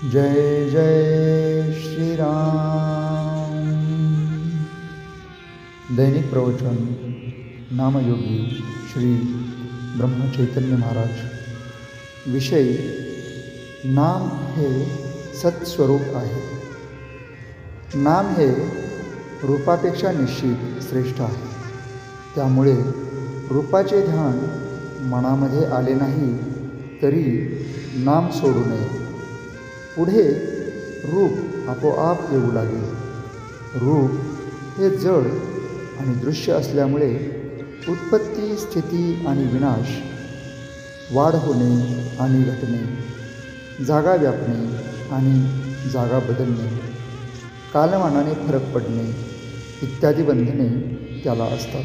जय जय श्री राम। दैनिक प्रवचन नामयोगी श्री ब्रह्मचैतन्य महाराज। विषय नाम हे सत्स्वरूप आहे। नाम हे रूपापेक्षा निश्चित श्रेष्ठ आहे। त्यामुळे रूपाचे ध्यान मनामध्ये आले नाही तरी नाम सोडू नये। पुढे रूप आपोआप येऊ लागेल। रूप हे जड आणि दृश्य असल्यामुळे उत्पत्ती, स्थिती आणि विनाश, वाढ होणे आणि घटणे, जागा व्यापणे आणि जागा बदलणे, कालमानाने फरक पडणे इत्यादी बंधने त्याला असतात।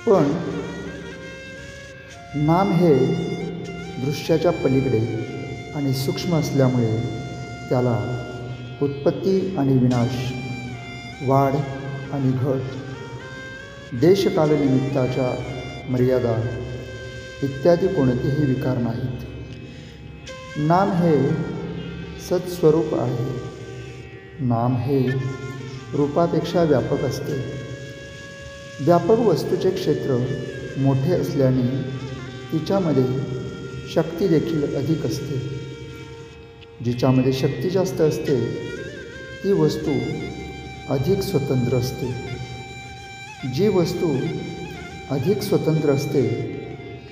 पण नाम हे दृश्याच्या पलीकडे आणि सूक्ष्म असल्यामुळे त्याला उत्पत्ती आणि विनाश, वाढ आणि घट, देशकालनिमित्ताच्या मर्यादा इत्यादी कोणतेही विकार नाहीत। नाम हे सत्स्वरूप आहे। नाम हे रूपापेक्षा व्यापक असते। व्यापक वस्तूचे क्षेत्र मोठे असल्याने तिच्यामध्ये शक्ती देखील अधिक असते। जिच्यामध्ये शक्ती जास्त असते ती वस्तू अधिक स्वतंत्र असते। जी वस्तू अधिक स्वतंत्र असते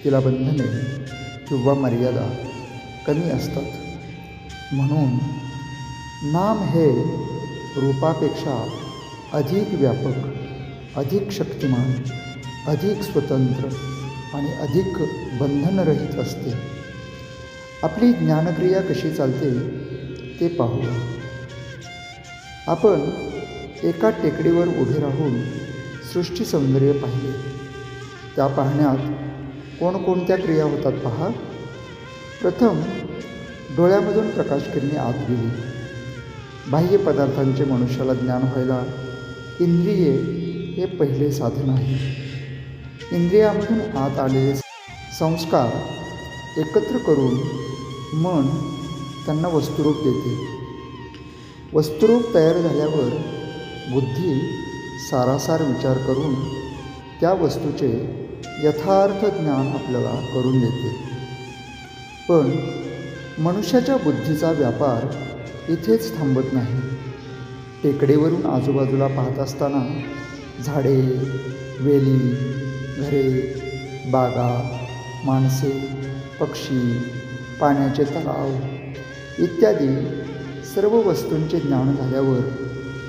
तिला बंधने किंवा मर्यादा कमी असतात। म्हणून नाम हे रूपापेक्षा अधिक व्यापक, अधिक शक्तिमान, अधिक स्वतंत्र आणि अधिक बंधनरहित असते। आपली ज्ञानक्रिया कशी चालते ते पाहूया। आपण एका टेकडीवर उभे राहून सृष्टी सौंदर्य पाहिले। त्या पाहण्यात कोणकोणत्या क्रिया होतात पहा। प्रथम डोळ्यामधून प्रकाशकिरणे आत गेली। बाह्य पदार्थांचे मनुष्याला ज्ञान व्हायला इंद्रिये हे पहिले साधन आहे। इंद्रियामधून आत आलेले संस्कार एकत्र करून मन त्यांना वस्तुरूप देते। वस्तुरूप तयार झाल्यावर बुद्धी सारासार विचार करून त्या वस्तूचे यथार्थ ज्ञान आपल्याला करून देते। पण मनुष्याच्या बुद्धीचा व्यापार इथेच थांबत नाही। टेकडीवरून आजूबाजूला पाहत असताना झाडे, वेली, घरे, बागा, माणसे, पक्षी, पाण्याचे तलाव इत्यादी सर्व वस्तूंचे ज्ञान झाल्यावर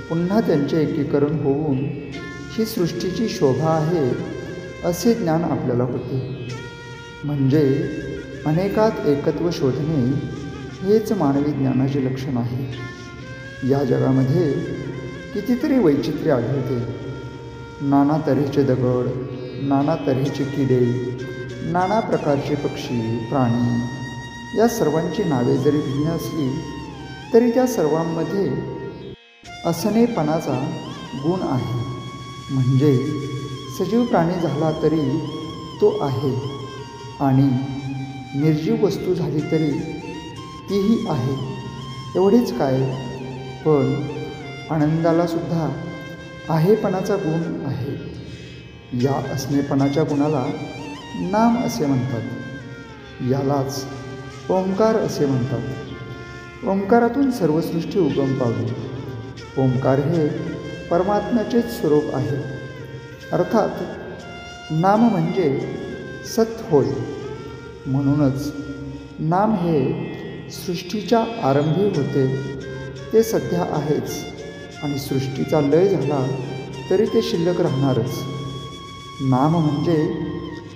पुन्हा त्यांचे एकीकरण होऊन ही सृष्टीची शोभा आहे असे ज्ञान आपल्याला होते। म्हणजे अनेकात एकत्व शोधणे हेच मानवी ज्ञानाचे लक्षण आहे। या जगामध्ये कितीतरी वैचित्र्य आढळते। नाना तऱ्हेचे दगड, नाना तऱ्हेचे किडे, नाना प्रकारचे पक्षी, प्राणी, या सर्वांची नावे जरी भिन्न असली तरी त्या सर्वांमध्ये असनेपणाचा गुण आहे। म्हणजे सजीव प्राणी झाला तरी तो आहे आणि निर्जीव वस्तू झाली तरी तीही आहे। एवढेच काय, पण आनंदाला सुद्धा आहेपणाचा गुण आहे। या असणेपणाच्या गुणाला नाम असे म्हणतात। यालाच ओंकार असे म्हणतात। ओंकारातून सर्व सृष्टी उगम पावली। ओंकार हे परमात्म्याचेच स्वरूप आहे। अर्थात नाम म्हणजे सत होय। म्हणूनच नाम हे सृष्टीच्या आरंभी होते ते सध्या आहेच आणि सृष्टीचा लय झाला तरी ते शिल्लक राहणारच। नाम म्हणजे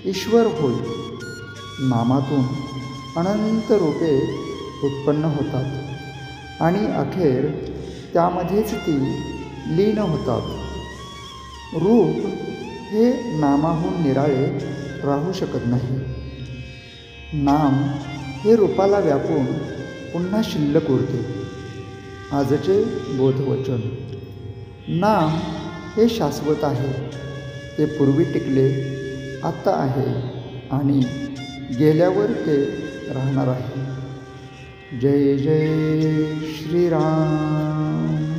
ईश्वर होय। नामातून अनंत रूपे उत्पन्न होतात आणि अखेर त्यामध्येच ती लीन होतात। रूप हे नामाहून निराळे राहू शकत नाही। नाम हे रूपाला व्यापून पुन्हा शिल्लक उरते। आजचे बोधवचन। नाम हे शाश्वत आहे। ते पूर्वी टिकले, आत्ता आहे आणि गेल्यावर ते राहणार आहे। जय जय श्रीराम.